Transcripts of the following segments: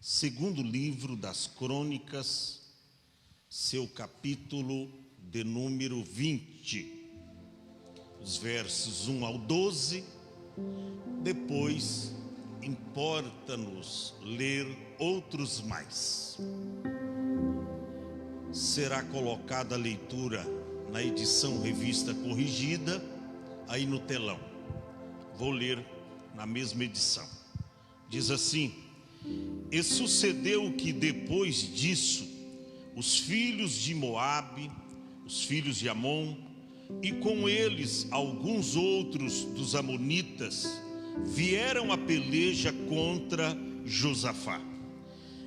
Segundo livro das Crônicas, seu capítulo de número 20, os versos 1 ao 12. Depois, importa-nos ler outros mais. Será colocada a leitura na edição revista corrigida, aí no telão. Vou ler na mesma edição. Diz assim: E sucedeu que depois disso, os filhos de Moabe, os filhos de Amon, e com eles alguns outros dos amonitas, vieram a peleja contra Josafá.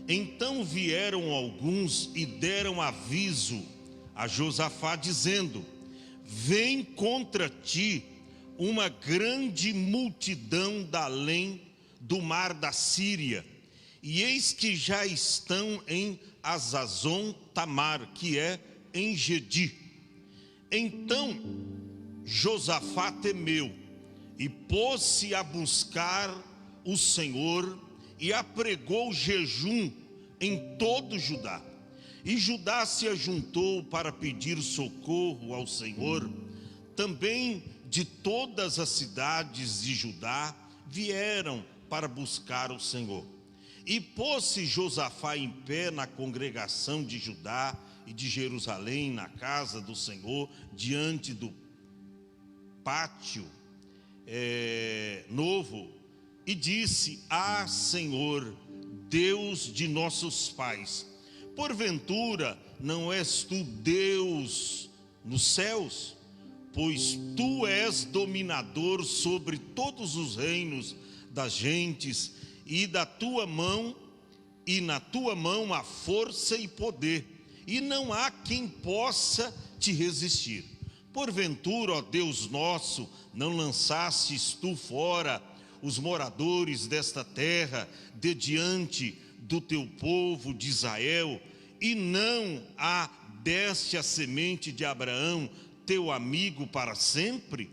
Então vieram alguns e deram aviso a Josafá, dizendo: Vem contra ti uma grande multidão da além do mar da Síria, e eis que já estão em Azazon Tamar, que é em Gedi. Então Josafá temeu e pôs-se a buscar o Senhor e apregou jejum em todo Judá. E Judá se ajuntou para pedir socorro ao Senhor. Também de todas as cidades de Judá vieram para buscar o Senhor. E pôs-se Josafá em pé na congregação de Judá e de Jerusalém, na casa do Senhor, diante do pátio novo, e disse: Ah, Senhor, Deus de nossos pais, porventura não és tu Deus nos céus? Pois tu és dominador sobre todos os reinos das gentes, e da tua mão, e na tua mão há força e poder, e não há quem possa te resistir. Porventura, ó Deus nosso, não lançastes tu fora os moradores desta terra de diante do teu povo de Israel, e não a deste a semente de Abraão, teu amigo, para sempre?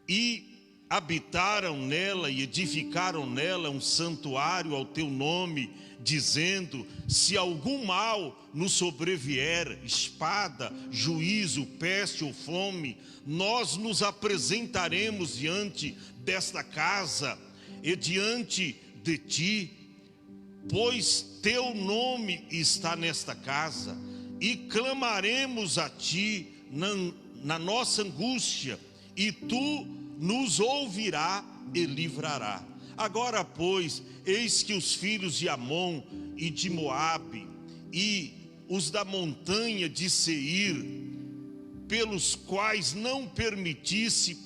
E habitaram nela e edificaram nela um santuário ao teu nome, dizendo: se algum mal nos sobrevier, espada, juízo, peste ou fome, nós nos apresentaremos diante desta casa e diante de ti, pois teu nome está nesta casa, e clamaremos a ti na nossa angústia, e tu nos ouvirá e livrará. Agora, pois, eis que os filhos de Amon e de Moabe e os da montanha de Seir, pelos quais não permitisse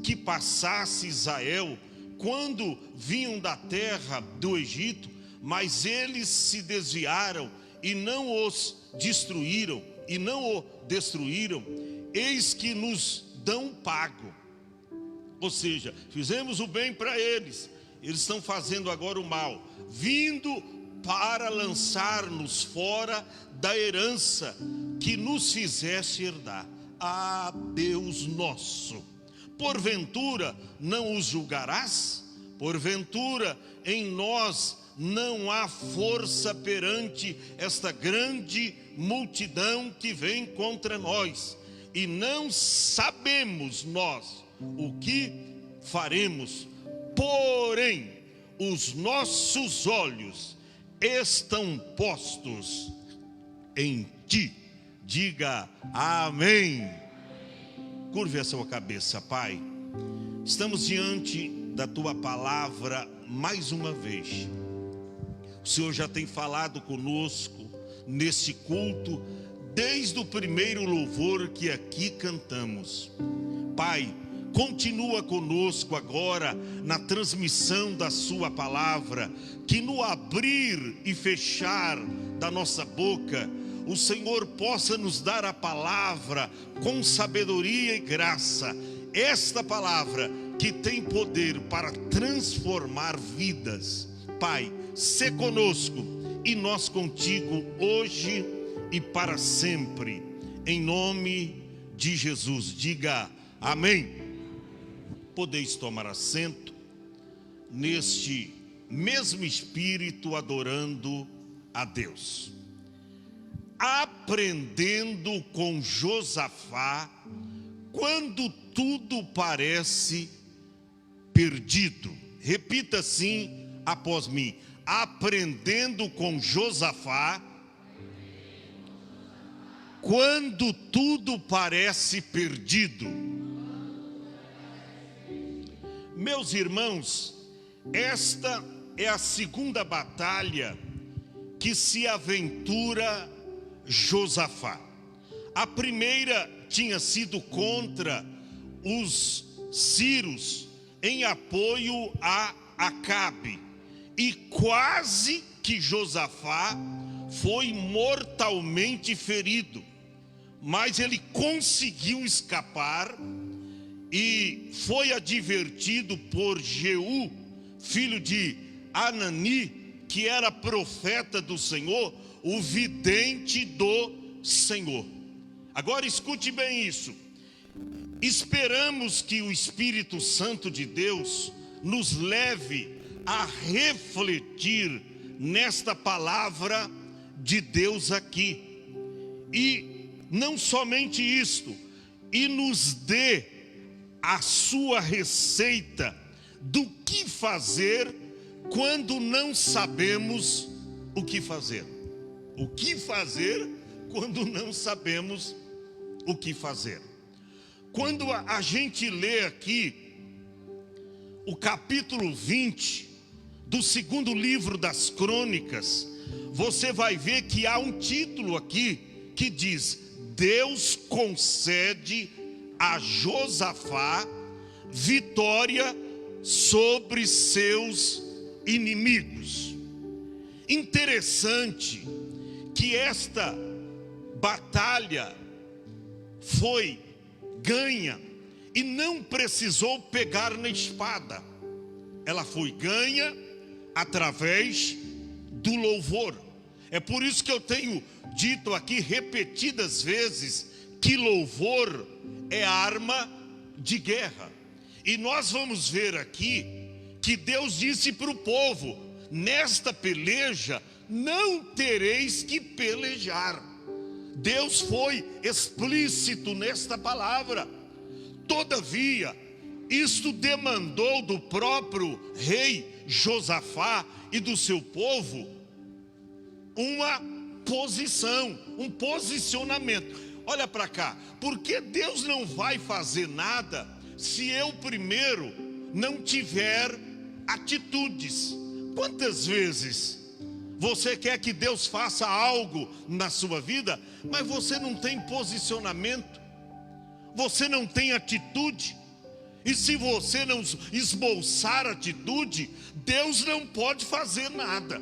que passasse Israel, quando vinham da terra do Egito, mas eles se desviaram e não os destruíram, eis que nos dão pago. Ou seja, fizemos o bem para eles, eles estão fazendo agora o mal, vindo para lançar-nos fora da herança que nos fizeste herdar. Ah, Deus nosso, porventura não os julgarás? Porventura em nós não há força perante esta grande multidão que vem contra nós, e não sabemos nós o que faremos, porém os nossos olhos estão postos em ti. Diga amém. Curve a sua cabeça. Pai, estamos diante da tua palavra mais uma vez. O Senhor já tem falado conosco nesse culto, desde o primeiro louvor que aqui cantamos. Pai, continua conosco agora na transmissão da sua palavra, que no abrir e fechar da nossa boca, o Senhor possa nos dar a palavra com sabedoria e graça, esta palavra que tem poder para transformar vidas. Pai, sê conosco e nós contigo hoje e para sempre, em nome de Jesus. Diga amém. Podeis tomar assento neste mesmo espírito adorando a Deus. Aprendendo com Josafá, quando tudo parece perdido. Repita assim após mim: aprendendo com Josafá, quando tudo parece perdido. Meus irmãos, esta é a segunda batalha que se aventura Josafá. A primeira tinha sido contra os sírios em apoio a Acabe, e quase que Josafá foi mortalmente ferido, mas ele conseguiu escapar e foi advertido por Jeú, filho de Anani, que era profeta do Senhor, o vidente do Senhor. Agora escute bem isso. Esperamos que o Espírito Santo de Deus nos leve a refletir nesta palavra de Deus aqui. E não somente isto, e nos dê a sua receita do que fazer quando não sabemos o que fazer. O que fazer quando não sabemos o que fazer. Quando a gente lê aqui o capítulo 20 do segundo livro das Crônicas, você vai ver que há um título aqui que diz: Deus concede a Josafá vitória sobre seus inimigos. Interessante que esta batalha foi ganha e não precisou pegar na espada. Ela foi ganha através do louvor. É por isso que eu tenho dito aqui repetidas vezes que louvor é arma de guerra. E nós vamos ver aqui que Deus disse para o povo: nesta peleja não tereis que pelejar. Deus foi explícito nesta palavra. Todavia, isto demandou do próprio rei Josafá e do seu povo uma posição, um posicionamento. Olha para cá, porque Deus não vai fazer nada se eu primeiro não tiver atitudes. Quantas vezes você quer que Deus faça algo na sua vida, mas você não tem posicionamento, você não tem atitude? E se você não esboçar atitude, Deus não pode fazer nada.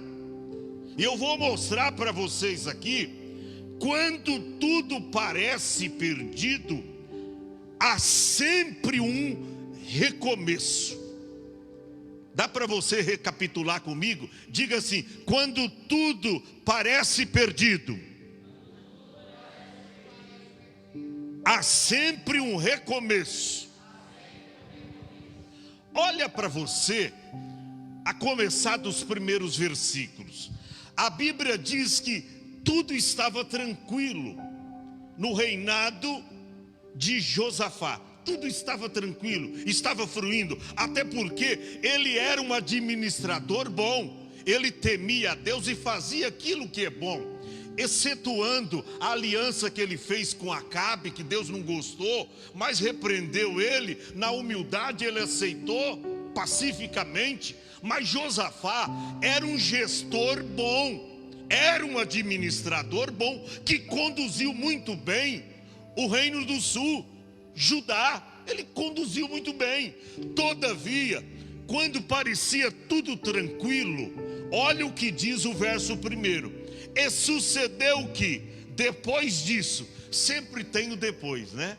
E eu vou mostrar para vocês aqui, quando tudo parece perdido, há sempre um recomeço. Dá para você recapitular comigo? Diga assim: quando tudo parece perdido, há sempre um recomeço. Olha para você, a começar dos primeiros versículos. A Bíblia diz que tudo estava tranquilo no reinado de Josafá. Tudo estava tranquilo, estava fluindo, até porque ele era um administrador bom. Ele temia a Deus e fazia aquilo que é bom, excetuando a aliança que ele fez com Acabe, que Deus não gostou, mas repreendeu ele. Na humildade ele aceitou pacificamente. Mas Josafá era um gestor bom, era um administrador bom, que conduziu muito bem o reino do sul, Judá. Ele conduziu muito bem. Todavia, quando parecia tudo tranquilo, olha o que diz o verso 1: e sucedeu que, depois disso, sempre tem o depois, né?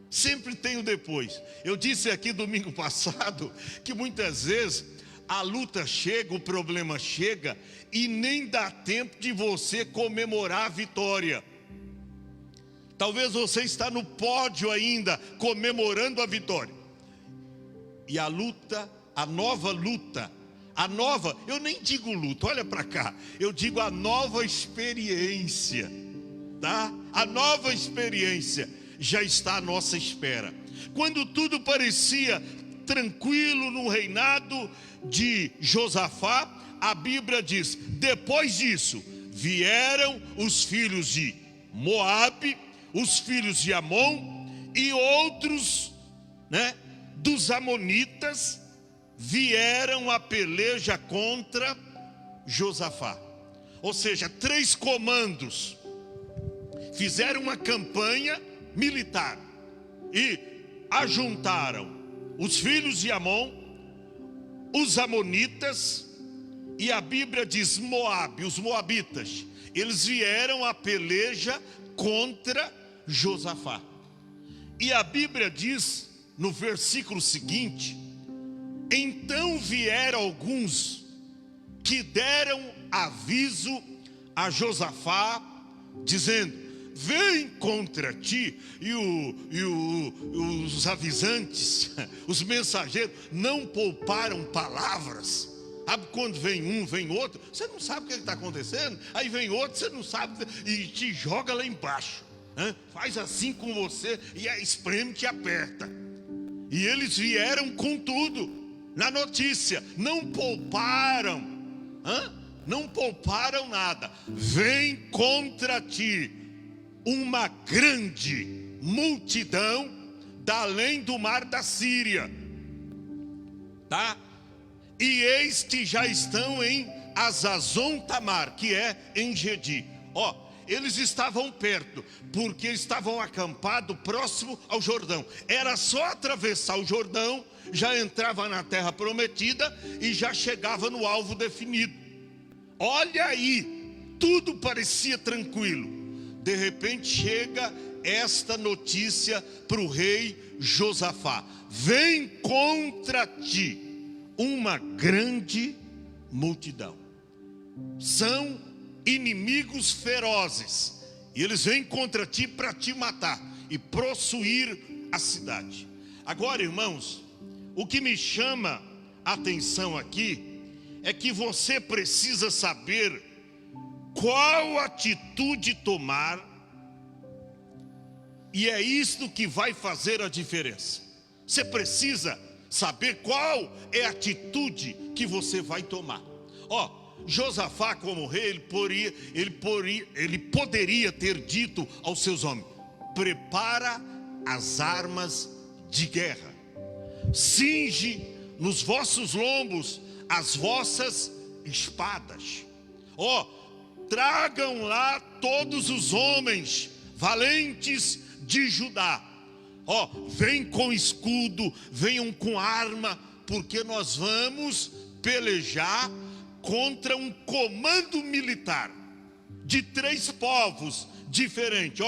Sempre tem o depois. Eu disse aqui domingo passado que muitas vezes a luta chega, o problema chega e nem dá tempo de você comemorar a vitória. Talvez você está no pódio ainda, comemorando a vitória. E a luta, a nova luta, A nova, eu nem digo luto, olha para cá, eu digo a nova experiência, tá? A nova experiência já está à nossa espera. Quando tudo parecia tranquilo no reinado de Josafá, a Bíblia diz: depois disso vieram os filhos de Moabe, os filhos de Amon e outros, dos amonitas, vieram a peleja contra Josafá. Ou seja, 3 comandos fizeram uma campanha militar e ajuntaram os filhos de Amon, os amonitas e a Bíblia diz Moabe, os moabitas. Eles vieram a peleja contra Josafá. E a Bíblia diz no versículo seguinte: então vieram alguns que deram aviso a Josafá, dizendo: vem contra ti. E os avisantes, os mensageiros, não pouparam palavras. Sabe quando vem um, vem outro, você não sabe o que está acontecendo. Aí vem outro, você não sabe, e te joga lá embaixo, faz assim com você e espreme, te aperta. E eles vieram com tudo na notícia, não pouparam, não pouparam nada. Vem contra ti uma grande multidão da além do mar da Síria, tá? E eis que já estão em Azazon Tamar, que é em Gedi. Eles estavam perto, porque estavam acampados próximo ao Jordão. Era só atravessar o Jordão, já entrava na terra prometida e já chegava no alvo definido. Olha aí, tudo parecia tranquilo. De repente chega esta notícia para o rei Josafá: vem contra ti uma grande multidão. São inimigos ferozes, e eles vêm contra ti para te matar e possuir a cidade. Agora, irmãos, o que me chama a atenção aqui é que você precisa saber qual atitude tomar, e é isto que vai fazer a diferença. Você precisa saber qual é a atitude que você vai tomar. Josafá, como rei, ele poderia ter dito aos seus homens: prepara as armas de guerra, cinge nos vossos lombos as vossas espadas. Tragam lá todos os homens valentes de Judá. Vem com escudo, venham com arma, porque nós vamos pelejar contra um comando militar de 3 povos diferentes.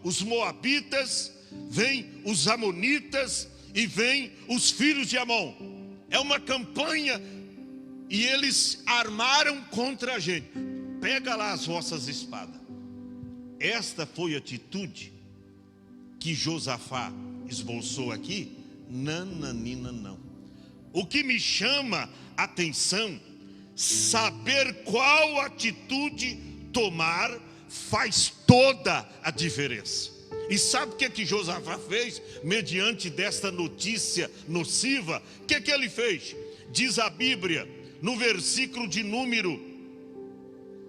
Os moabitas, vem os amonitas e vem os filhos de Amon. É uma campanha e eles armaram contra a gente. Pega lá as vossas espadas. Esta foi a atitude que Josafá esboçou aqui? Nananina, não. O que me chama a atenção, saber qual atitude tomar faz toda a diferença. E sabe o que Josafá fez mediante desta notícia nociva? O que ele fez? Diz a Bíblia no versículo de número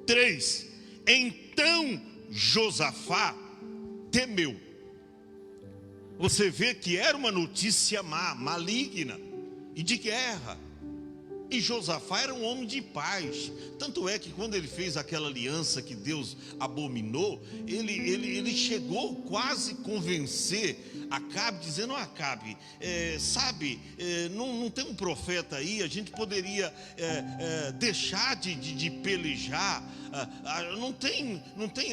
3: então Josafá temeu. Você vê que era uma notícia maligna e de guerra. E Josafá era um homem de paz. Tanto é que quando ele fez aquela aliança que Deus abominou, ele chegou quase a convencer Acabe, dizendo: Acabe, não tem um profeta aí, a gente poderia deixar de pelejar, não tem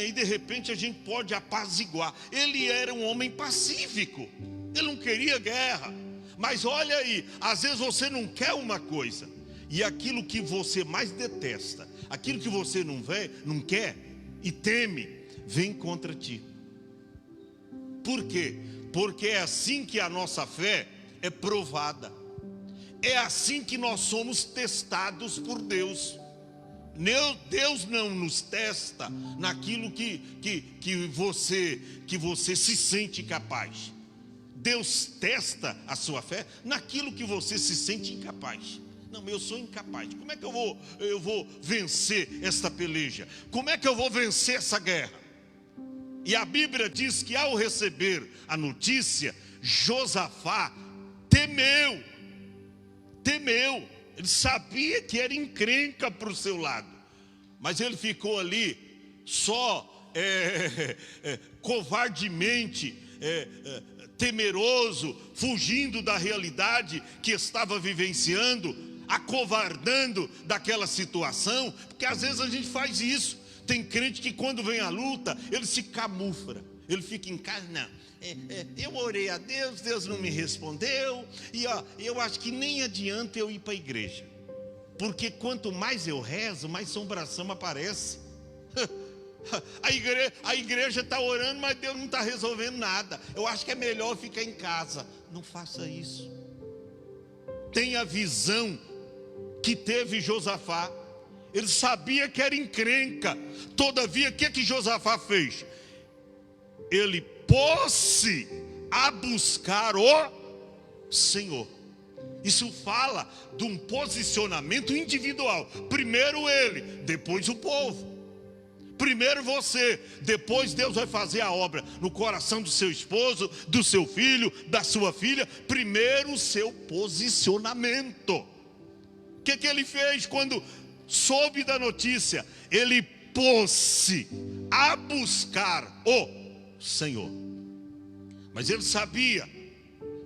aí, de repente a gente pode apaziguar. Ele era um homem pacífico, ele não queria guerra. Mas olha aí, às vezes você não quer uma coisa, e aquilo que você mais detesta, aquilo que você não quer e teme, vem contra ti. Por quê? Porque é assim que a nossa fé é provada. É assim que nós somos testados por Deus. Deus não nos testa naquilo que você se sente capaz. Deus testa a sua fé naquilo que você se sente incapaz. Não, eu sou incapaz. Como é que eu vou vencer esta peleja? Como é que eu vou vencer essa guerra? E a Bíblia diz que ao receber a notícia, Josafá temeu. Ele sabia que era encrenca para o seu lado, mas ele ficou ali só covardemente temeroso, fugindo da realidade que estava vivenciando, acovardando daquela situação, porque às vezes a gente faz isso. Tem crente que quando vem a luta, ele se camufla, ele fica em casa. Não, eu orei a Deus, Deus não me respondeu, e eu acho que nem adianta eu ir para a igreja, porque quanto mais eu rezo, mais assombração aparece. A igreja está orando, mas Deus não está resolvendo nada. Eu acho que é melhor ficar em casa. Não faça isso. Tenha a visão que teve Josafá. Ele sabia que era encrenca. Todavia, o que Josafá fez? Ele pôs-se a buscar o Senhor. Isso fala de um posicionamento individual. Primeiro ele, depois o povo. Primeiro você, depois Deus vai fazer a obra no coração do seu esposo, do seu filho, da sua filha. Primeiro o seu posicionamento. O que ele fez quando soube da notícia? Ele pôs-se a buscar o Senhor. Mas ele sabia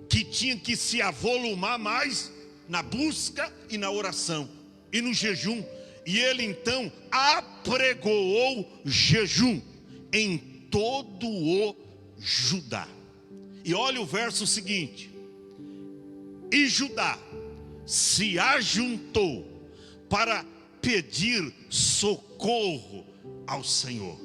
que tinha que se avolumar mais na busca e na oração e no jejum. E ele então apregoou jejum em todo o Judá. E olha o verso seguinte: e Judá se ajuntou para pedir socorro ao Senhor.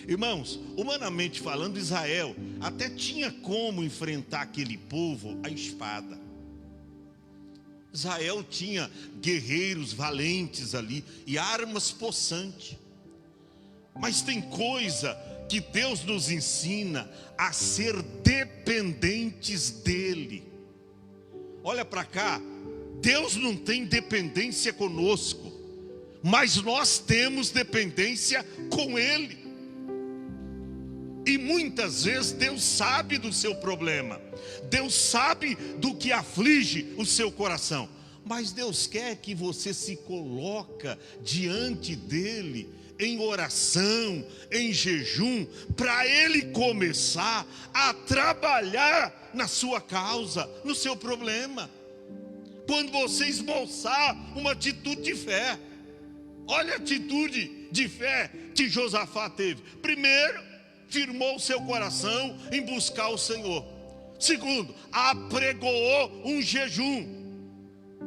Irmãos, humanamente falando, Israel até tinha como enfrentar aquele povo à espada. Israel tinha guerreiros valentes ali e armas possantes. Mas tem coisa que Deus nos ensina a ser dependentes dEle. Olha para cá, Deus não tem dependência conosco, mas nós temos dependência com Ele. E muitas vezes Deus sabe do seu problema, Deus sabe do que aflige o seu coração, mas Deus quer que você se coloque diante dEle em oração, em jejum, para Ele começar a trabalhar na sua causa, no seu problema. Quando você esboçar uma atitude de fé, olha a atitude de fé que Josafá teve. Primeiro, firmou o seu coração em buscar o Senhor. Segundo, apregoou um jejum.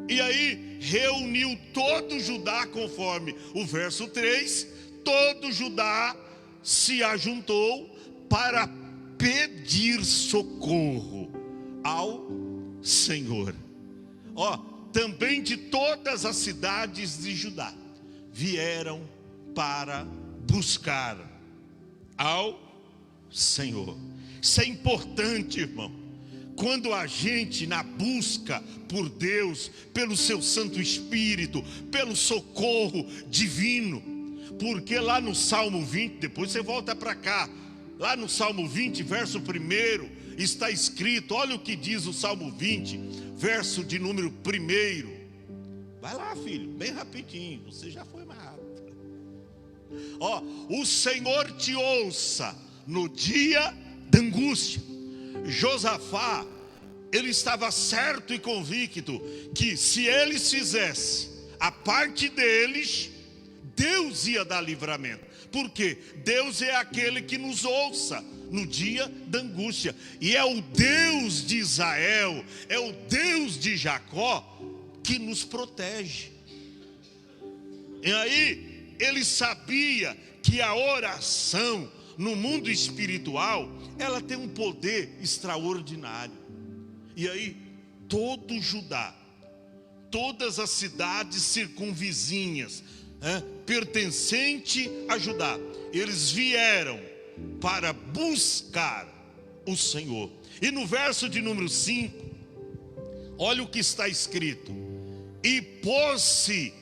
E aí reuniu todo Judá, conforme o verso 3. Todo Judá se ajuntou para pedir socorro ao Senhor. Também de todas as cidades de Judá vieram para buscar ao Senhor. Isso é importante, irmão. Quando a gente, na busca por Deus, pelo seu Santo Espírito, pelo socorro divino, porque lá no Salmo 20, depois você volta para cá, lá no Salmo 20, verso 1, está escrito, olha o que diz o Salmo 20, verso de número 1. Vai lá, filho, bem rapidinho, você já foi mais rápido. O Senhor te ouça no dia da angústia. Josafá, ele estava certo e convicto que se eles fizessem a parte deles, Deus ia dar livramento. Porque Deus é aquele que nos ouça no dia da angústia. E é o Deus de Israel, é o Deus de Jacó que nos protege. E aí, ele sabia que a oração no mundo espiritual, ela tem um poder extraordinário. E aí, todo Judá, todas as cidades circunvizinhas, pertencente a Judá. Eles vieram para buscar o Senhor. E no verso de número 5, olha o que está escrito: e pôs-se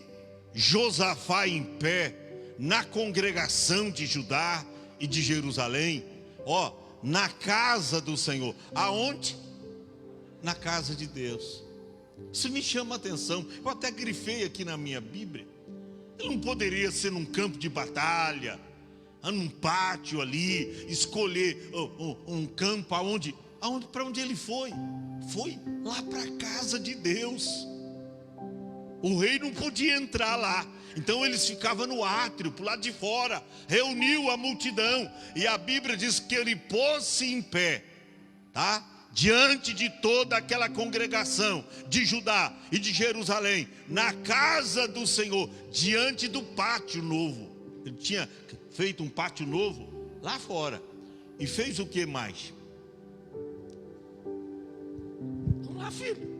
Josafá em pé na congregação de Judá e de Jerusalém, na casa do Senhor. Aonde? Na casa de Deus. Isso me chama a atenção. Eu até grifei aqui na minha Bíblia. Ele não poderia ser num campo de batalha, num pátio ali, escolher um campo para onde ele foi? Foi lá para a casa de Deus. O rei não podia entrar lá, então eles ficavam no átrio, para o lado de fora. Reuniu a multidão, e a Bíblia diz que ele pôs-se em pé, diante de toda aquela congregação de Judá e de Jerusalém, na casa do Senhor, diante do pátio novo. Ele tinha feito um pátio novo lá fora. E fez o que mais? Vamos lá, filho.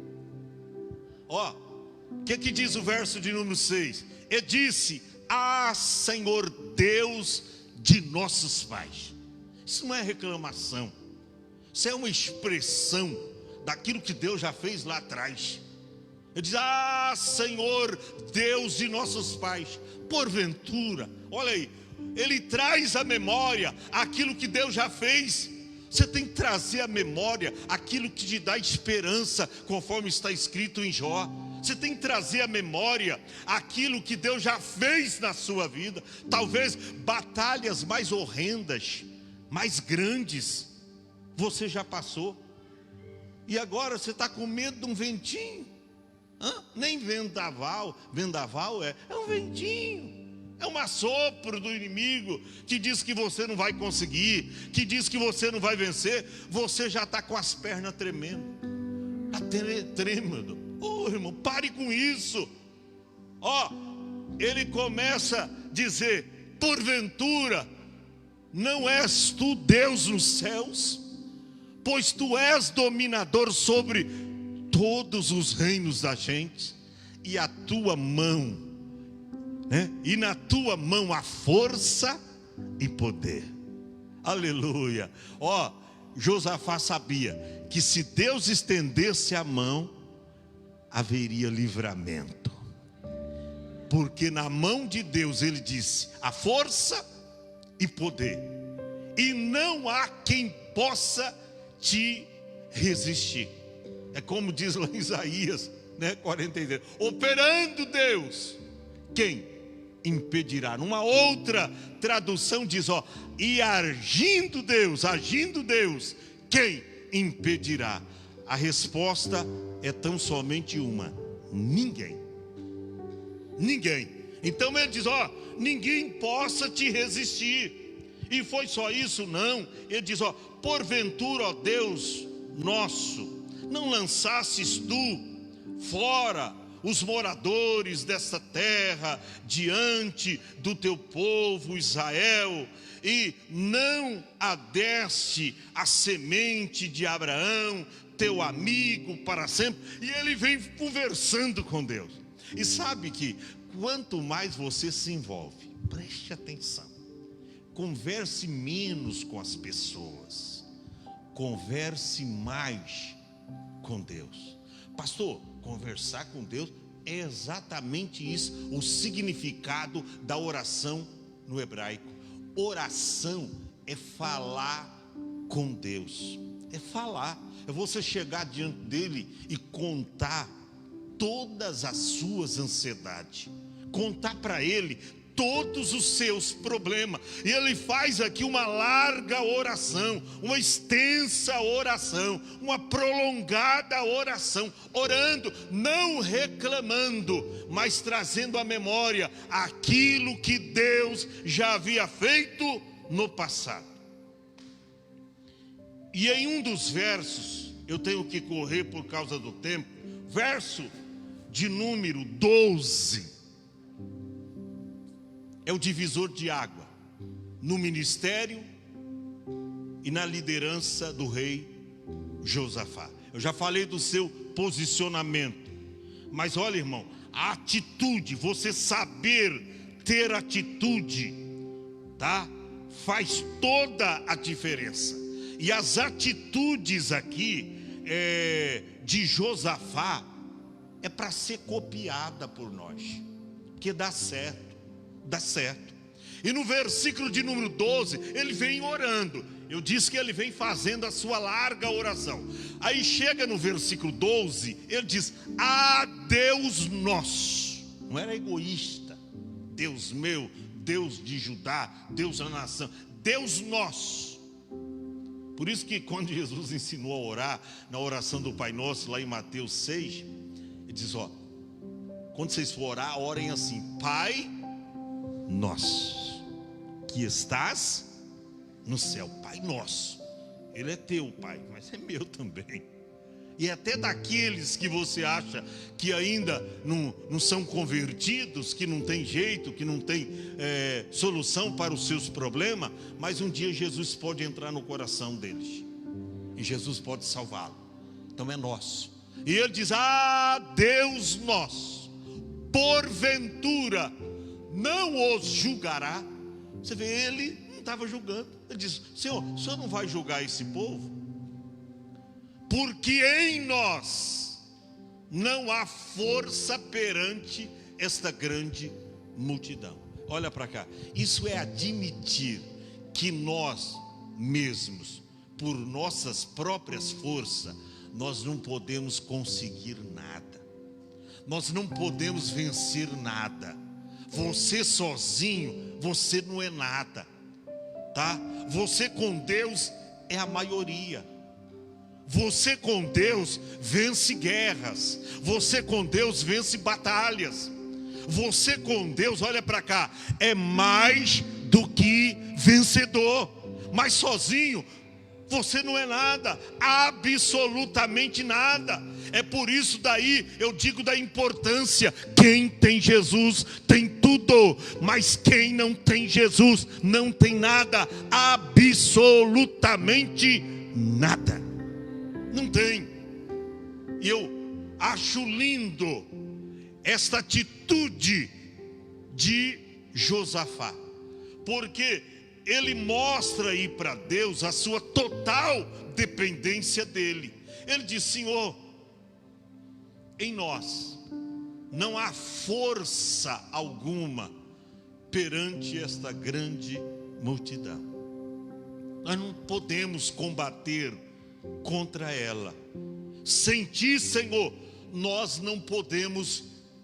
O que diz o verso de número 6? E disse: Senhor Deus de nossos pais. Isso não é reclamação. Isso é uma expressão daquilo que Deus já fez lá atrás. Ele diz: Senhor Deus de nossos pais. Porventura, olha aí, ele traz à memória aquilo que Deus já fez. Você tem que trazer à memória aquilo que te dá esperança, conforme está escrito em Jó. Você tem que trazer à memória aquilo que Deus já fez na sua vida. Talvez batalhas mais horrendas, mais grandes, você já passou. E agora você está com medo de um ventinho. Nem vendaval é um ventinho. É um assopro do inimigo que diz que você não vai conseguir, que diz que você não vai vencer. Você já está com as pernas tremendo. Trêmulo. Irmão, pare com isso. Ele começa a dizer: porventura não és tu Deus nos céus? Pois tu és dominador sobre todos os reinos da gente, e a tua mão, e na tua mão há força e poder. Aleluia. Josafá sabia que se Deus estendesse a mão, haveria livramento, porque na mão de Deus, ele disse, há força e poder, e não há quem possa te resistir. É como diz lá em Isaías 43, operando Deus, quem impedirá? Numa outra tradução diz, e agindo Deus, quem impedirá? A resposta é tão somente uma: ninguém. Então ele diz, ninguém possa te resistir. E foi só isso? Não. Ele diz, porventura, ó Deus nosso, não lançasses tu fora os moradores desta terra diante do teu povo Israel, e não adeste a semente de Abraão, teu amigo, para sempre. E ele vem conversando com Deus. E sabe que quanto mais você se envolve, preste atenção, converse menos com as pessoas, converse mais com Deus. Pastor, conversar com Deus é exatamente isso, o significado da oração no hebraico. Oração é falar com Deus, é falar, é você chegar diante dele e contar todas as suas ansiedades, contar para ele todos os seus problemas. E ele faz aqui uma larga oração, uma extensa oração, uma prolongada oração, orando, não reclamando, mas trazendo à memória aquilo que Deus já havia feito no passado. E em um dos versos, eu tenho que correr por causa do tempo, verso de número 12, é o divisor de água no ministério e na liderança do rei Josafá. Eu já falei do seu posicionamento, Mas olha, irmão, a atitude, você saber ter atitude, tá? Faz toda a diferença. E as atitudes aqui de Josafá é para ser copiada por nós, porque dá certo, dá certo. E no versículo de número 12, ele vem orando. Eu disse que ele vem fazendo a sua larga oração. Aí chega no versículo 12, ele diz: "Ah, Deus nosso", não era egoísta, Deus meu, Deus de Judá, Deus da nação, Deus nosso. Por isso que quando Jesus ensinou a orar, na oração do Pai Nosso, lá em Mateus 6, ele diz: ó, quando vocês for orar, orem assim: Pai nosso, que estás no céu. Pai nosso, ele é teu Pai, mas é meu também. E até daqueles que você acha que ainda não são convertidos, que não tem jeito, que não tem solução para os seus problemas, mas um dia Jesus pode entrar no coração deles, e Jesus pode salvá-lo. Então é nosso. E ele diz: ah, Deus nosso, porventura não os julgará. Você vê, ele não estava julgando. Ele diz: Senhor, o Senhor não vai julgar esse povo? Porque em nós não há força perante esta grande multidão. Olha para cá, isso é admitir que nós mesmos, por nossas próprias forças, nós não podemos conseguir nada. Nós não podemos vencer nada. Você sozinho, você não é nada, tá? Você com Deus é a maioria. Você com Deus vence guerras. Você com Deus vence batalhas. Você com Deus, olha para cá, é mais do que vencedor. Mas sozinho você não é nada, absolutamente nada. É por isso daí eu digo da importância: quem tem Jesus tem tudo, mas quem não tem Jesus não tem nada, absolutamente nada. Não tem. E eu acho lindo esta atitude de Josafá, porque ele mostra aí para Deus a sua total dependência dele. Ele diz: Senhor, em nós não há força alguma perante esta grande multidão. Nós não podemos combater contra ela. Sem ti, Senhor, nós não podemos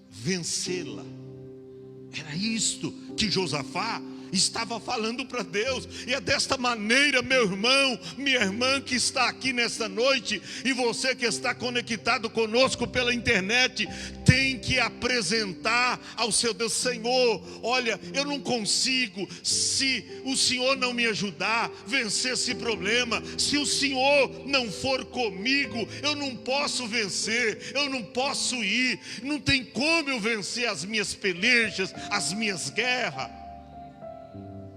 vencê-la. Era isto que Josafá estava falando para Deus. E é desta maneira, meu irmão, minha irmã que está aqui nesta noite, e você que está conectado conosco pela internet, tem que apresentar ao seu Deus: Senhor, olha, eu não consigo, se o Senhor não me ajudar, vencer esse problema. Se o Senhor não for comigo, eu não posso vencer, eu não posso ir, não tem como eu vencer as minhas pelejas, as minhas guerras.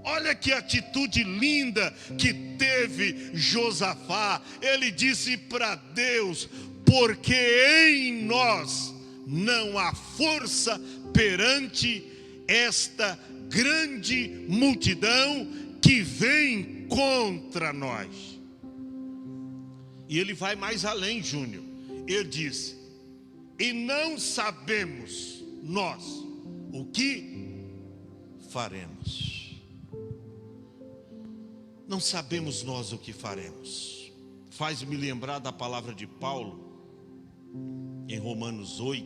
Olha que atitude linda que teve Josafá. Ele disse para Deus: porque em nós não há força perante esta grande multidão que vem contra nós. E ele vai mais além, Júnior. Ele diz: e não sabemos nós o que faremos. Não sabemos nós o que faremos. Faz-me lembrar da palavra de Paulo em Romanos 8,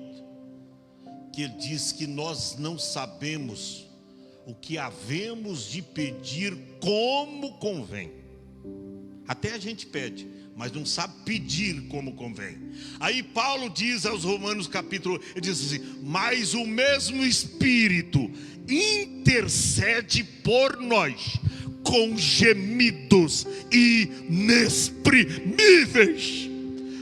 que ele diz que nós não sabemos o que havemos de pedir como convém. Até a gente pede, mas não sabe pedir como convém. Aí Paulo diz aos Romanos capítulo 8, ele diz assim: mas o mesmo Espírito intercede por nós com gemidos inexprimíveis.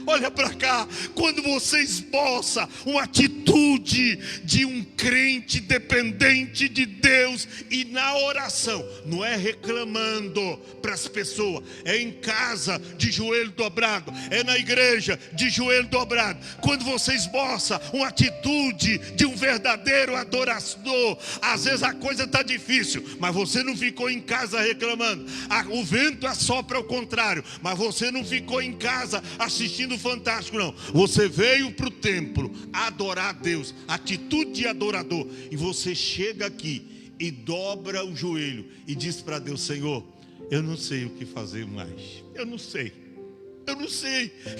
olha para cá, quando você esboça uma atitude de um crente dependente de Deus, e na oração, não é reclamando para as pessoas, é em casa de joelho dobrado, é na igreja de joelho dobrado. Quando você esboça uma atitude de um verdadeiro adorador, às vezes a coisa está difícil, mas você não ficou em casa reclamando. O vento assopra ao contrário, mas você não ficou em casa assistindo Fantástico, não. Você veio para o templo adorar a Deus, atitude de adorador. E você chega aqui e dobra o joelho e diz para Deus: Senhor, eu não sei o que fazer mais. Eu não sei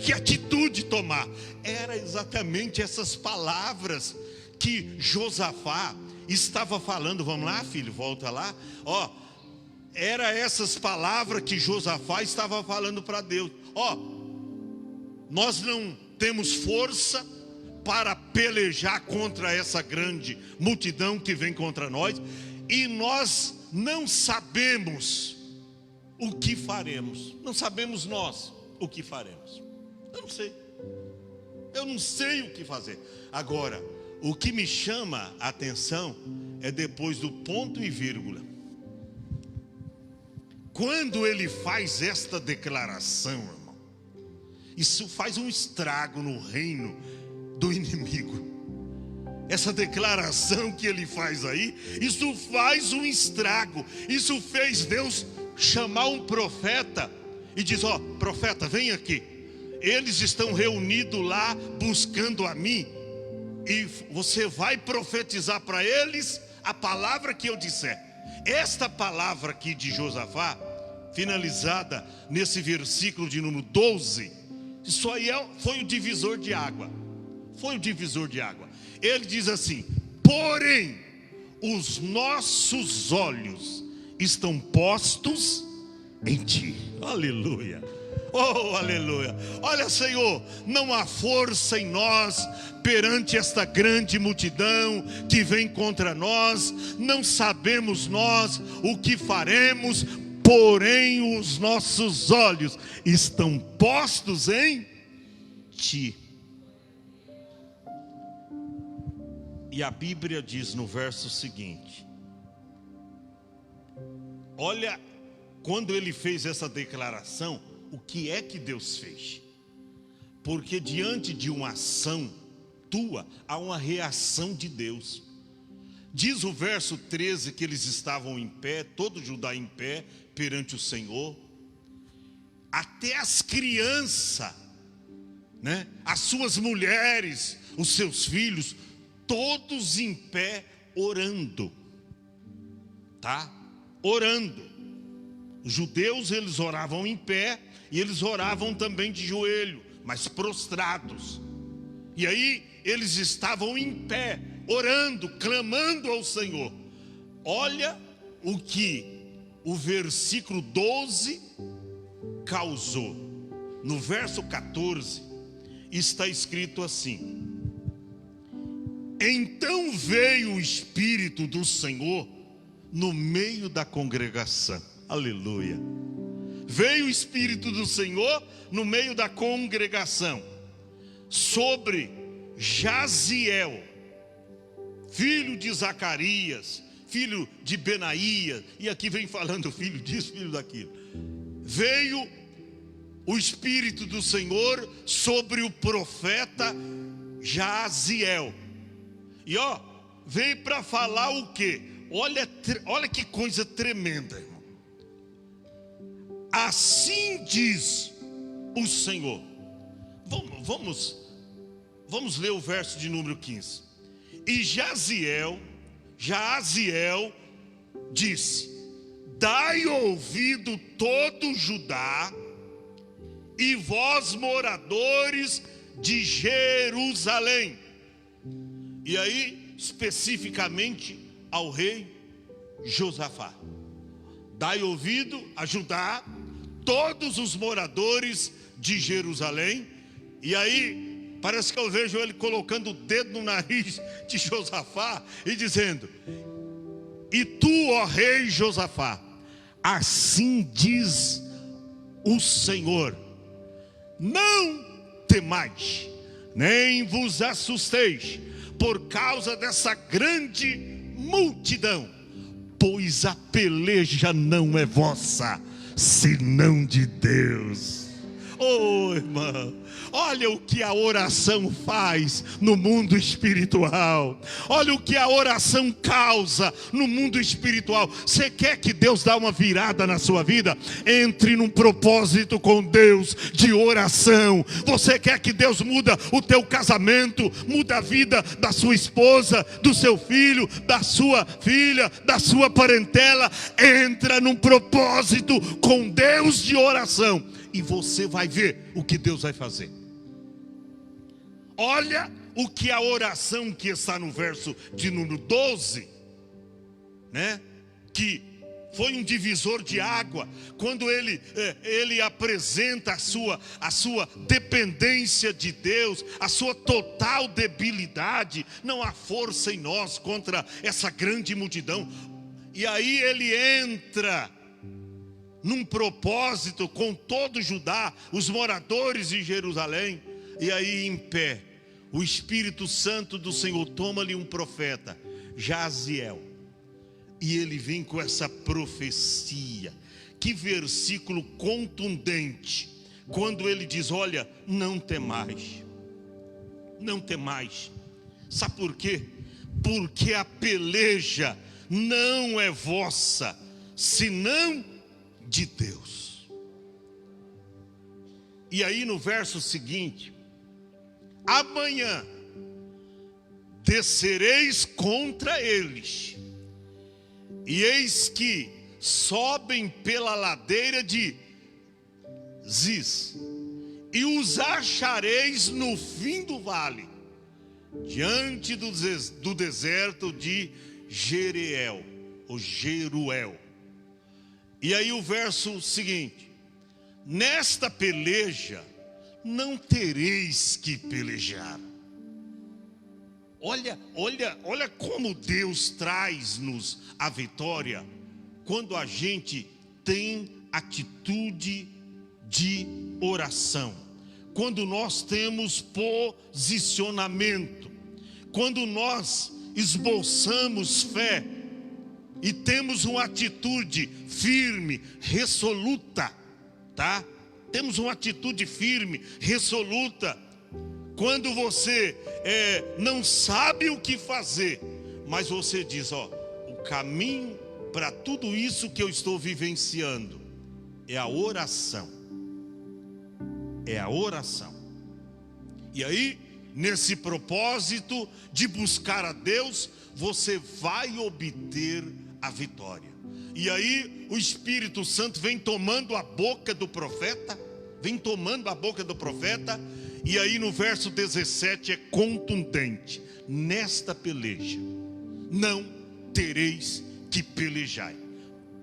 que atitude tomar. Era exatamente essas palavras que Josafá estava falando. Vamos lá, filho, volta lá. Era essas palavras que Josafá estava falando para Deus. Nós não temos força para pelejar contra essa grande multidão que vem contra nós, e nós não sabemos o que faremos. Não sabemos nós o que faremos. Eu não sei o que fazer. Agora, o que me chama a atenção é depois do ponto e vírgula. Quando ele faz esta declaração, irmão, isso faz um estrago no reino do inimigo. Essa declaração que ele faz aí, isso faz um estrago. Isso fez Deus chamar um profeta e diz: profeta, vem aqui. Eles estão reunidos lá buscando a mim, e você vai profetizar para eles a palavra que eu disser. Esta palavra aqui de Josafá, finalizada nesse versículo de número 12, isso aí foi o divisor de água. Foi o divisor de água. Ele diz assim: porém, os nossos olhos estão postos em ti. Aleluia. Oh, aleluia. Olha, Senhor, não há força em nós perante esta grande multidão que vem contra nós. Não sabemos nós o que faremos, porém os nossos olhos estão postos em ti. E a Bíblia diz no verso seguinte: olha, quando ele fez essa declaração, o que é que Deus fez? Porque diante de uma ação tua, há uma reação de Deus. Diz o verso 13 que eles estavam em pé, todo Judá em pé, perante o Senhor. Até as crianças, as suas mulheres, os seus filhos, todos em pé orando. Orando. Os judeus, eles oravam em pé, e eles oravam também de joelho, mas prostrados. E aí eles estavam em pé, orando, clamando ao Senhor. Olha o que o versículo 12 causou. No verso 14 está escrito assim: então veio o Espírito do Senhor no meio da congregação. Aleluia. Veio o Espírito do Senhor no meio da congregação sobre Jaziel, filho de Zacarias, filho de Benaías. E aqui vem falando filho disso, filho daquilo. Veio o Espírito do Senhor sobre o profeta Jaziel. E veio para falar o quê? Olha que coisa tremenda, irmão. Assim diz o Senhor. Vamos ler o verso de número 15. E Jaziel disse: dai ouvido todo Judá, e vós moradores de Jerusalém. E aí, especificamente ao rei Josafá: dai ouvido a Judá, todos os moradores de Jerusalém. E aí, parece que eu vejo ele colocando o dedo no nariz de Josafá e dizendo: e tu, ó rei Josafá, assim diz o Senhor: não temais, nem vos assusteis por causa dessa grande multidão, pois a peleja não é vossa, senão de Deus. Oh, irmão, olha o que a oração faz no mundo espiritual. Olha o que a oração causa no mundo espiritual. Você quer que Deus dê uma virada na sua vida? Entre num propósito com Deus de oração. Você quer que Deus muda o teu casamento, muda a vida da sua esposa, do seu filho, da sua filha, da sua parentela? Entra num propósito com Deus de oração e você vai ver o que Deus vai fazer. Olha o que a oração que está no verso de número 12, né? Que foi um divisor de água, quando ele apresenta a sua dependência de Deus, a sua total debilidade. Não há força em nós contra essa grande multidão. E aí ele entra num propósito com todo Judá, os moradores de Jerusalém. E aí em pé, o Espírito Santo do Senhor toma-lhe um profeta, Jaziel, e ele vem com essa profecia. Que versículo contundente, quando ele diz: olha, não temais, não temais. Sabe por quê? Porque a peleja não é vossa, senão de Deus. E aí no verso seguinte: amanhã descereis contra eles, e eis que sobem pela ladeira de Ziz, e os achareis no fim do vale, diante do deserto de Jereel, ou Jeruel. E aí o verso seguinte: nesta peleja não tereis que pelejar. Olha como Deus traz-nos a vitória quando a gente tem atitude de oração, quando nós temos posicionamento, quando nós esboçamos fé e temos uma atitude firme, resoluta, tá? Temos uma atitude firme, resoluta. Quando você não sabe o que fazer, mas você diz: ó, o caminho para tudo isso que eu estou vivenciando é a oração. É a oração. E aí, nesse propósito de buscar a Deus, você vai obter a vitória. E aí o Espírito Santo vem tomando a boca do profeta, e aí no verso 17 é contundente: nesta peleja não tereis que pelejar.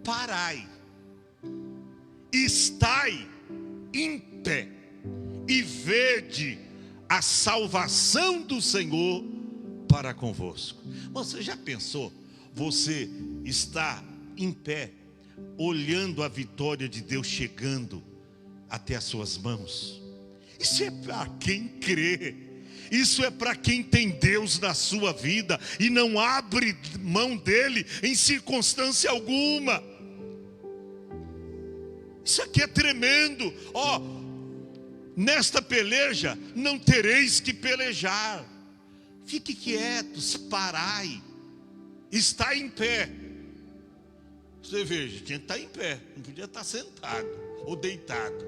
Parai, estai em pé e vede a salvação do Senhor para convosco. Você já pensou? Você está em pé, olhando a vitória de Deus chegando até as suas mãos. Isso é para quem crê. Isso é para quem tem Deus na sua vida e não abre mão dele em circunstância alguma. Isso aqui é tremendo. Ó, nesta peleja não tereis que pelejar. Fique quietos, parai, está em pé. Você veja, tinha que estar em pé, não podia estar sentado ou deitado,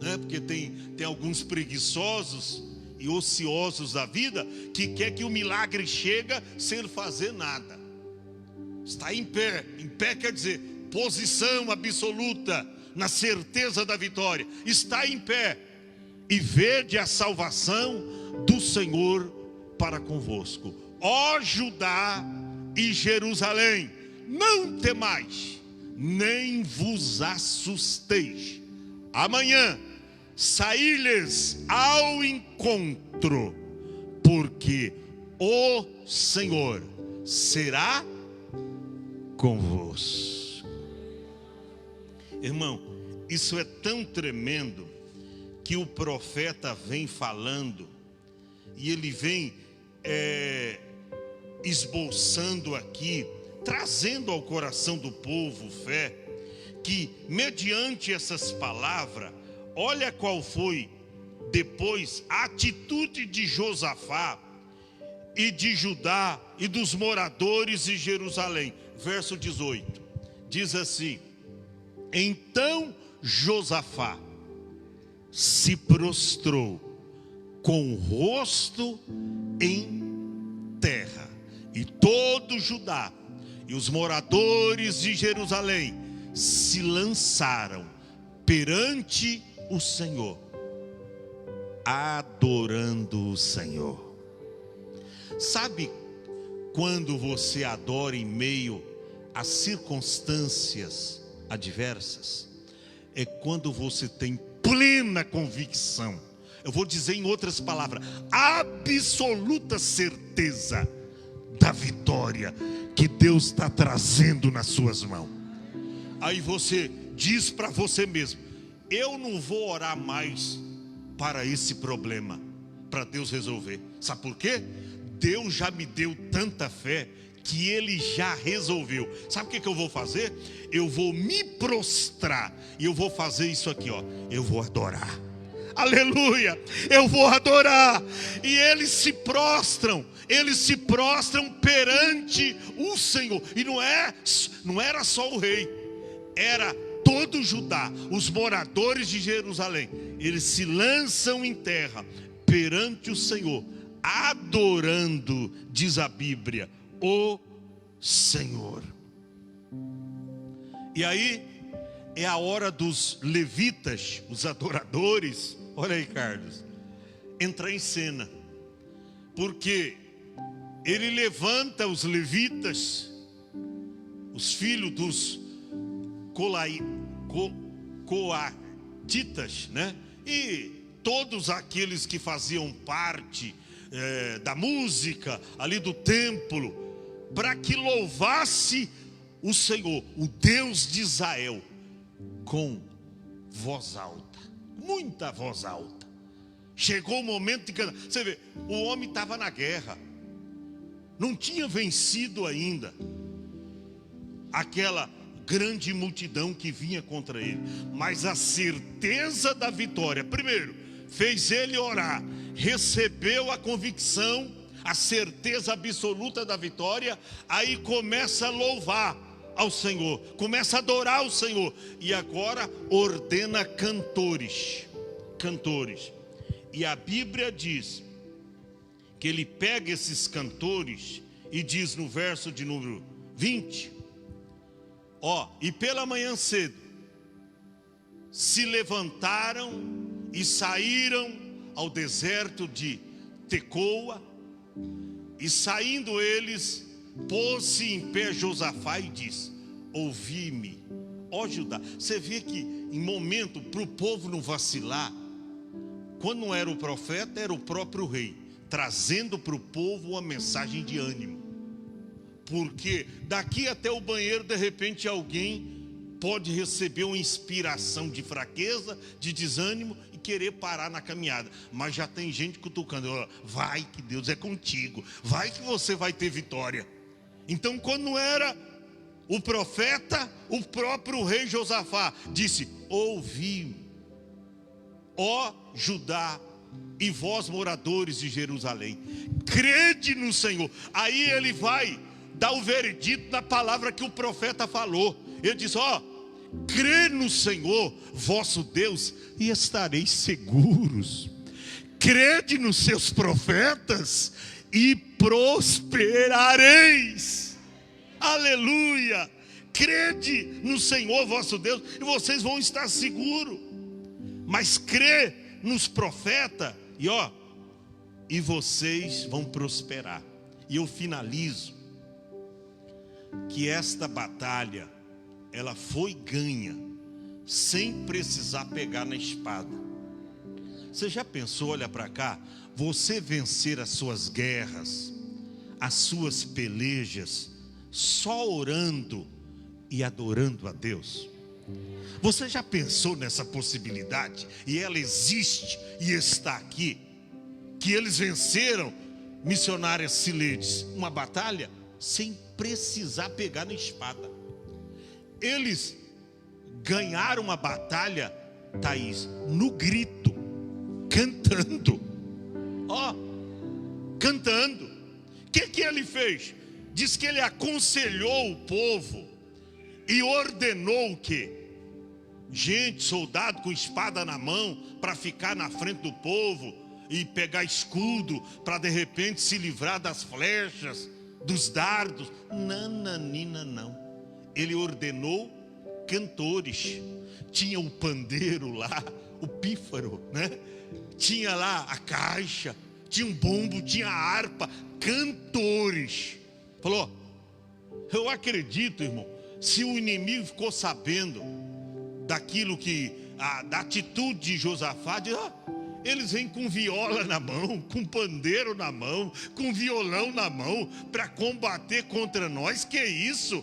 né? Porque tem alguns preguiçosos e ociosos da vida que quer que o milagre chegue sem fazer nada. Está em pé quer dizer posição absoluta, na certeza da vitória. Está em pé e vede a salvação do Senhor para convosco. Ó Judá e Jerusalém, não temais, nem vos assusteis. Amanhã saí-lhes ao encontro, porque o Senhor será convosco. Irmão, isso é tão tremendo que o profeta vem falando, e ele vem esboçando aqui, trazendo ao coração do povo fé, que mediante essas palavras, olha qual foi depois a atitude de Josafá e de Judá e dos moradores de Jerusalém. Verso 18, diz assim: então Josafá se prostrou com o rosto em terra, e todo Judá e os moradores de Jerusalém se lançaram perante o Senhor, adorando o Senhor. Sabe quando você adora em meio às circunstâncias adversas? É quando você tem plena convicção, eu vou dizer em outras palavras, absoluta certeza da vitória que Deus está trazendo nas suas mãos. Aí você diz para você mesmo: eu não vou orar mais para esse problema, para Deus resolver. Sabe por quê? Deus já me deu tanta fé que Ele já resolveu. Sabe o que eu vou fazer? Eu vou me prostrar e eu vou fazer isso aqui, ó. Eu vou adorar. Aleluia! Eu vou adorar. E eles se prostram perante o Senhor. E não era só o rei, era todo Judá, os moradores de Jerusalém. Eles se lançam em terra perante o Senhor, adorando, diz a Bíblia, o Senhor. E aí é a hora dos levitas, os adoradores, olha aí, Carlos, entrar em cena, porque ele levanta os levitas, os filhos dos coatitas, né? E todos aqueles que faziam parte da música ali do templo, para que louvasse o Senhor, o Deus de Israel, com voz alta, muita voz alta. Chegou o momento de cantar. Você vê, o homem estava na guerra, não tinha vencido ainda aquela grande multidão que vinha contra ele, mas a certeza da vitória, primeiro, fez ele orar, recebeu a convicção, a certeza absoluta da vitória, aí começa a louvar ao Senhor, começa a adorar o Senhor, e agora ordena cantores, e a Bíblia diz que ele pega esses cantores e diz no verso de número 20, e pela manhã cedo se levantaram e saíram ao deserto de Tecoa, e saindo eles, pôs-se em pé Josafá e disse: ouvi-me, ó Judá. Você vê que em momento para o povo não vacilar, quando não era o profeta, era o próprio rei, trazendo para o povo uma mensagem de ânimo. Porque daqui até o banheiro, de repente alguém pode receber uma inspiração de fraqueza, de desânimo e querer parar na caminhada. Mas já tem gente cutucando: vai que Deus é contigo, vai que você vai ter vitória. Então, quando não era o profeta, o próprio rei Josafá disse: ouvi, ó Judá e vós moradores de Jerusalém, crede no Senhor. Aí ele vai dar o veredito na palavra que o profeta falou. Ele diz: crê no Senhor vosso Deus e estareis seguros. Crede nos seus profetas e prosperareis. Aleluia! Crede no Senhor vosso Deus e vocês vão estar seguros. Mas crê nos profetas e vocês vão prosperar. E eu finalizo que esta batalha, ela foi ganha sem precisar pegar na espada. Você já pensou, olha para cá, você vencer as suas guerras, as suas pelejas, só orando e adorando a Deus? Você já pensou nessa possibilidade? E ela existe e está aqui. Que eles venceram, missionárias Sileides, uma batalha sem precisar pegar na espada. Eles ganharam uma batalha, Thaís, no grito, cantando. Cantando. O que ele fez? Diz que ele aconselhou o povo e ordenou o quê? Gente, soldado com espada na mão, para ficar na frente do povo e pegar escudo, para de repente se livrar das flechas, dos dardos. Nananina, não. Ele ordenou cantores. Tinha o pandeiro lá, o pífaro, né? Tinha lá a caixa, tinha um bumbo, tinha a harpa, cantores. Falou: eu acredito, irmão, se o inimigo ficou sabendo daquilo da atitude de Josafá, eles vêm com viola na mão, com pandeiro na mão, com violão na mão, para combater contra nós. Que isso?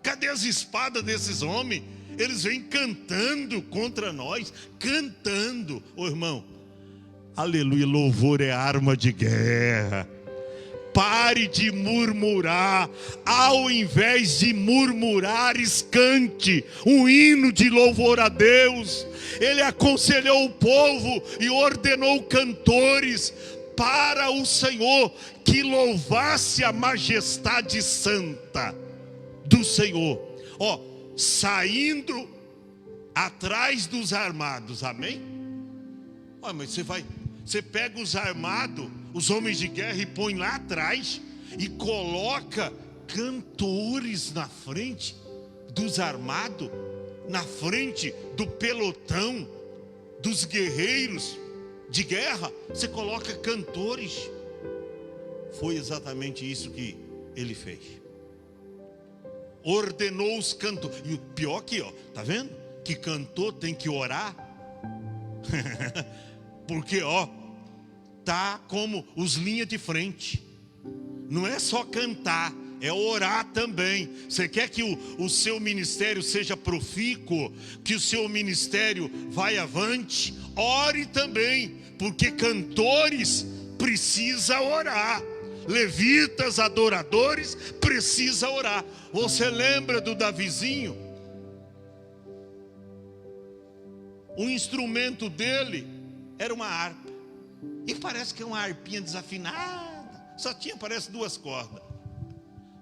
Cadê as espadas desses homens? Eles vêm cantando contra nós, cantando. Ô irmão, aleluia, louvor é arma de guerra. Pare de murmurar. Ao invés de murmurares, cante um hino de louvor a Deus. Ele aconselhou o povo e ordenou cantores para o Senhor, que louvasse a majestade santa do Senhor. Saindo atrás dos armados. Amém? Mas você pega os armados, os homens de guerra, e põe lá atrás e coloca cantores na frente dos armados, na frente do pelotão dos guerreiros de guerra. Você coloca cantores. Foi exatamente isso que ele fez. Ordenou os cantores. E o pior que, tá vendo? Que cantor tem que orar. Porque, tá como os linhas de frente. Não é só cantar, é orar também. Você quer que o seu ministério seja profícuo, que o seu ministério vai avante? Ore também, porque cantores precisa orar. Levitas, adoradores, precisa orar. Você lembra do Davizinho? O instrumento dele era uma harpa. E parece que é uma harpinha desafinada. Só tinha, parece, 2 cordas.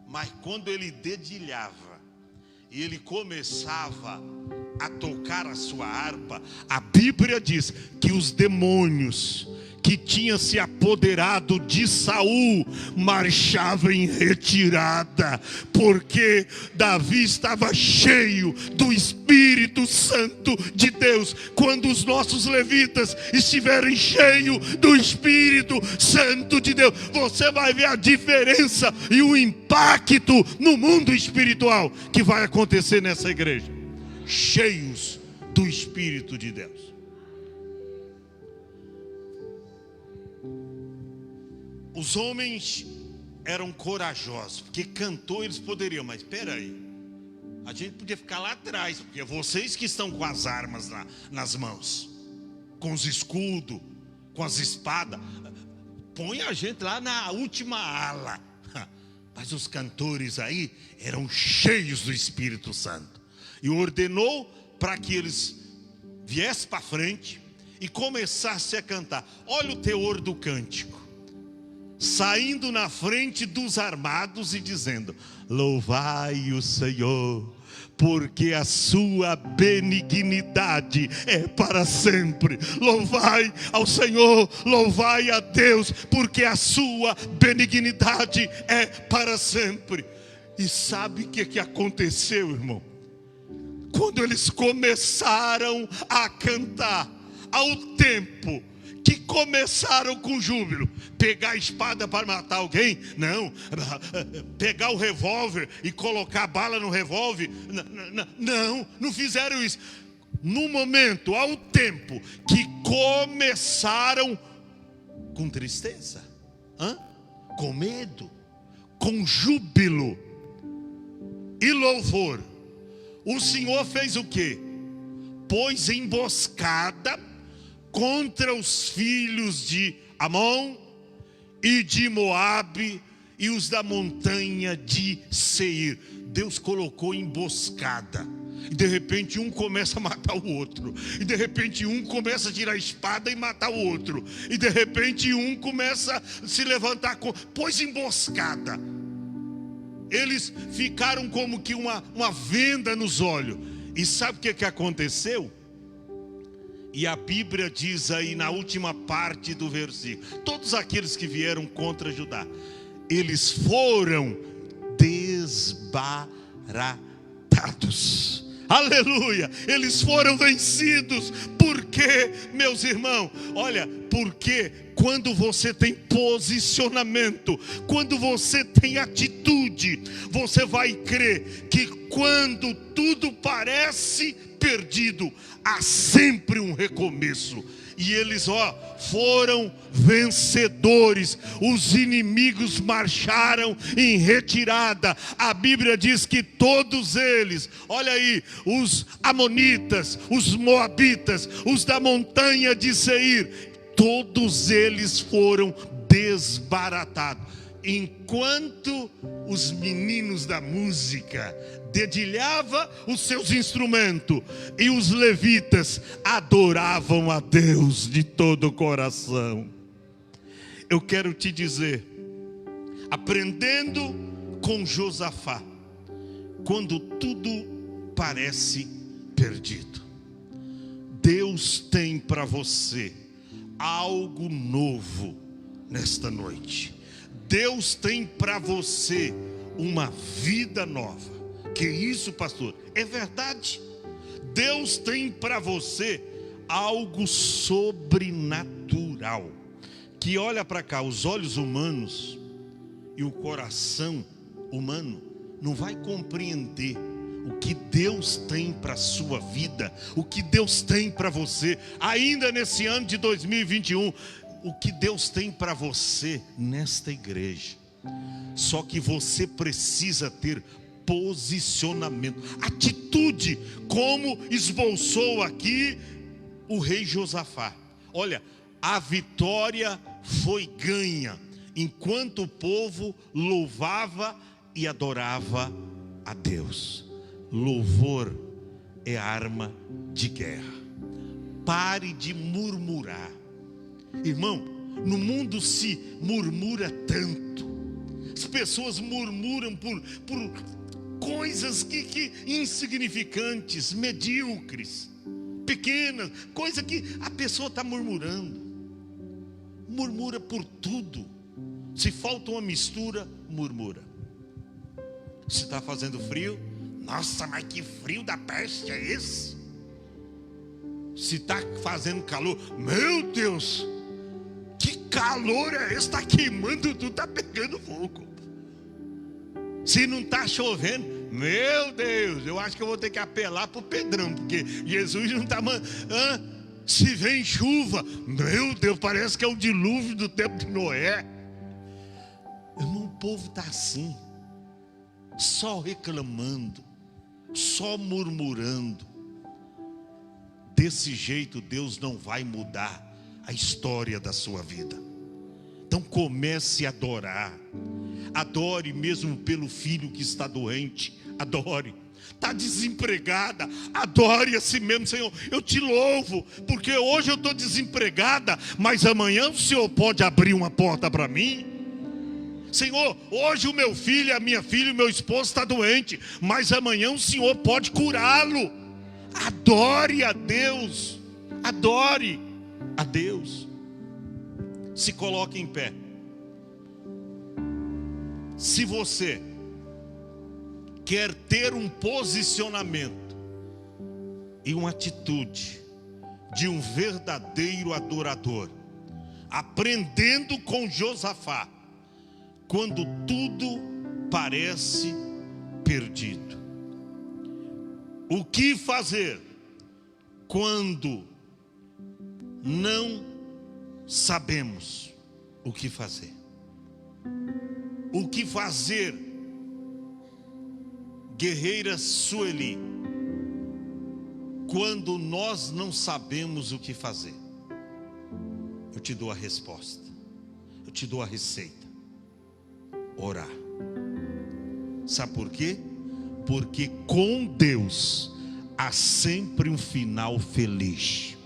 Mas quando ele dedilhava e ele começava a tocar a sua harpa, a Bíblia diz que os demônios que tinha se apoderado de Saul marchava em retirada, porque Davi estava cheio do Espírito Santo de Deus. Quando os nossos levitas estiverem cheios do Espírito Santo de Deus, você vai ver a diferença e o impacto no mundo espiritual que vai acontecer nessa igreja. Cheios do Espírito de Deus. Os homens eram corajosos, porque cantou eles poderiam, mas espera aí, a gente podia ficar lá atrás, porque é vocês que estão com as armas nas mãos, com os escudos, com as espadas, põe a gente lá na última ala. Mas os cantores aí eram cheios do Espírito Santo, e ordenou para que eles viessem para frente e começassem a cantar. Olha o teor do cântico: saindo na frente dos armados e dizendo: louvai o Senhor, porque a sua benignidade é para sempre. Louvai ao Senhor, louvai a Deus, porque a sua benignidade é para sempre. E sabe o que aconteceu, irmão? Quando eles começaram a cantar, ao tempo que começaram com júbilo, pegar a espada para matar alguém? Não. Pegar o revólver e colocar bala no revólver? Não fizeram isso. No momento, ao tempo que começaram com tristeza, com medo, com júbilo e louvor, o Senhor fez o quê? Pôs emboscada contra os filhos de Amon e de Moabe e os da montanha de Seir. Deus colocou emboscada. E de repente um começa a matar o outro. E de repente um começa a tirar a espada e matar o outro. E de repente um começa a se levantar, pôs emboscada. Eles ficaram como que uma venda nos olhos. E sabe o que aconteceu? E a Bíblia diz aí na última parte do versículo: todos aqueles que vieram contra Judá, eles foram desbaratados. Aleluia! Eles foram vencidos. Por quê, meus irmãos? Olha, porque quando você tem posicionamento, quando você tem atitude, você vai crer que quando tudo parece perdido, há sempre um recomeço. E eles, foram vencedores. Os inimigos marcharam em retirada. A Bíblia diz que todos eles, olha aí, os amonitas, os moabitas, os da montanha de Seir, todos eles foram desbaratados. Enquanto os meninos da música dedilhavam os seus instrumentos e os levitas adoravam a Deus de todo o coração. Eu quero te dizer, aprendendo com Josafá, quando tudo parece perdido, Deus tem para você algo novo nesta noite. Deus tem para você uma vida nova. Que isso, pastor? É verdade. Deus tem para você algo sobrenatural. Que olha para cá, os olhos humanos e o coração humano não vai compreender o que Deus tem para a sua vida, o que Deus tem para você, ainda nesse ano de 2021, o que Deus tem para você nesta igreja. Só que você precisa ter posicionamento, atitude, como esboçou aqui o rei Josafá. Olha, a vitória foi ganha enquanto o povo louvava e adorava a Deus. Louvor é arma de guerra. Pare de murmurar. Irmão, no mundo se murmura tanto. As pessoas murmuram por coisas que insignificantes, medíocres, pequenas, coisa que a pessoa está murmurando. Murmura por tudo. Se falta uma mistura, murmura. Se está fazendo frio, nossa, mas que frio da peste é esse? Se está fazendo calor, meu Deus, que calor é esse? Está queimando tudo, está pegando fogo. Se não está chovendo, meu Deus, eu acho que eu vou ter que apelar para o Pedrão, porque Jesus não está mandando. Se vem chuva, meu Deus, parece que é o dilúvio do tempo de Noé. Irmão, o povo está assim, só reclamando, só murmurando. Desse jeito Deus não vai mudar a história da sua vida. Então comece a adorar. Adore mesmo pelo filho que está doente. Adore. Está desempregada, adore a si mesmo. Senhor, eu te louvo, porque hoje eu estou desempregada, mas amanhã o Senhor pode abrir uma porta para mim. Senhor, hoje o meu filho, a minha filha, o meu esposo está doente, mas amanhã o Senhor pode curá-lo. Adore a Deus. Adore a Deus. Se coloque em pé. Se você quer ter um posicionamento e uma atitude de um verdadeiro adorador, aprendendo com Josafá, quando tudo parece perdido. O que fazer quando não sabemos o que fazer? O que fazer, guerreira Sueli? quando nós não sabemos o que fazer, eu te dou a resposta, eu te dou a receita: orar. Sabe por quê? Porque com Deus há sempre um final feliz.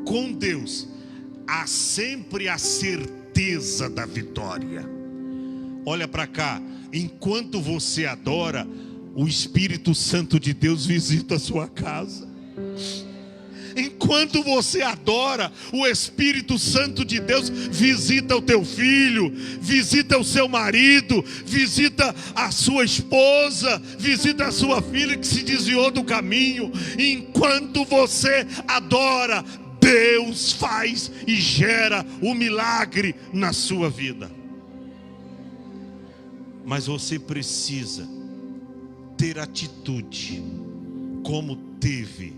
Com Deus há sempre a certeza da vitória. Olha para cá, enquanto você adora, o Espírito Santo de Deus visita a sua casa. Enquanto você adora, o Espírito Santo de Deus visita o teu filho, visita o seu marido, visita a sua esposa, visita a sua filha que se desviou do caminho. Enquanto você adora, Deus faz e gera o milagre na sua vida. Mas você precisa ter atitude como teve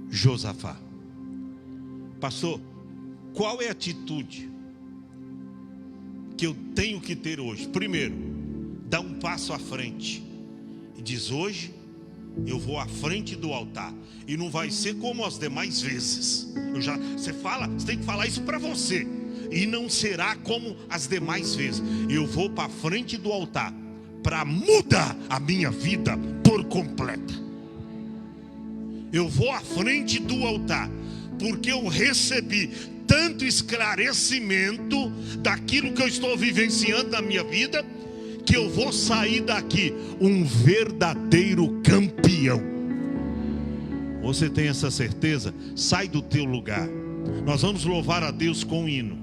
Josafá. Pastor, qual é a atitude que eu tenho que ter hoje? Primeiro, dá um passo à frente e diz: hoje eu vou à frente do altar, e não vai ser como as demais vezes. Você tem que falar isso para você. E não será como as demais vezes. Eu vou para frente do altar para mudar a minha vida por completa. Eu vou à frente do altar porque eu recebi tanto esclarecimento daquilo que eu estou vivenciando na minha vida, que eu vou sair daqui um verdadeiro campeão. Você tem essa certeza? Sai do teu lugar. Nós vamos louvar a Deus com um hino,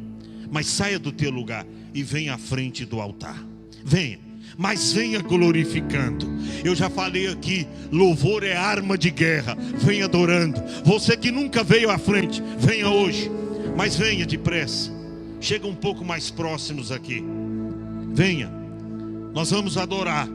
mas saia do teu lugar e venha à frente do altar. Venha, mas venha glorificando. Eu já falei aqui, louvor é arma de guerra. Venha adorando. Você que nunca veio à frente, venha hoje, mas venha depressa. Chega um pouco mais próximos aqui. Venha, nós vamos adorar.